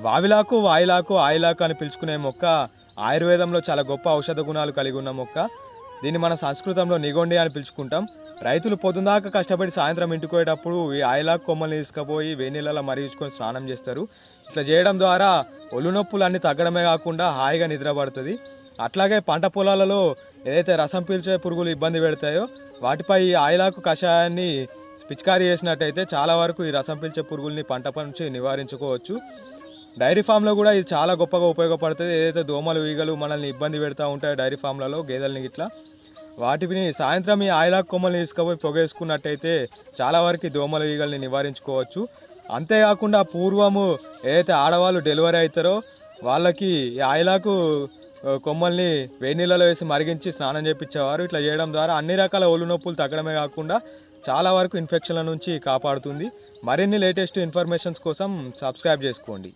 వావిలాకు, వాయిలాకు, ఆయిలాకు అని పిలుచుకునే మొక్క ఆయుర్వేదంలో చాలా గొప్ప ఔషధ గుణాలు కలిగి ఉన్న మొక్క. దీన్ని మన సంస్కృతంలో నిగొండి అని పిలుచుకుంటాం. రైతులు పొద్దుందాకా కష్టపడి సాయంత్రం ఇంటికి పోయేటప్పుడు ఈ ఆయిలాకు కొమ్మల్ని తీసుకుపోయి వేడి నీళ్ళలో మరిగించుకొని స్నానం చేస్తారు. ఇట్లా చేయడం ద్వారా ఒళ్ళు నొప్పులు అన్నీ తగ్గడమే కాకుండా హాయిగా నిద్ర పడుతుంది. అట్లాగే పంట పొలాలలో ఏదైతే రసం పీల్చే పురుగులు ఇబ్బంది పెడతాయో వాటిపై ఈ ఆయిలాకు కషాయాన్ని పిచికారీ చేసినట్టయితే చాలా వరకు ఈ రసం పీల్చే పురుగుల్ని పంట నుంచి నివారించుకోవచ్చు. డైరీ ఫామ్లో కూడా ఇది చాలా గొప్పగా ఉపయోగపడుతుంది. ఏదైతే దోమలు ఈగలు మనల్ని ఇబ్బంది పెడతా ఉంటాయో డైరీ ఫామ్లలో గేదెలని ఇట్లా వాటిని సాయంత్రం ఈ ఆయిలాకు కొమ్మల్ని తీసుకుపోయి పొగేసుకున్నట్టయితే చాలా వరకు దోమలు ఈగల్ని నివారించుకోవచ్చు. అంతేకాకుండా పూర్వము ఏదైతే ఆడవాళ్ళు డెలివరీ అవుతారో వాళ్ళకి ఈ ఆయిలాకు కొమ్మల్ని వేడి నీళ్ళలో వేసి మరిగించి స్నానం చేయించేవారు. ఇట్లా చేయడం ద్వారా అన్ని రకాల ఒళ్ళు నొప్పులు తగ్గడమే కాకుండా చాలా వరకు ఇన్ఫెక్షన్ల నుంచి కాపాడుతుంది. మరిన్ని లేటెస్ట్ ఇన్ఫర్మేషన్స్ కోసం సబ్స్క్రైబ్ చేసుకోండి.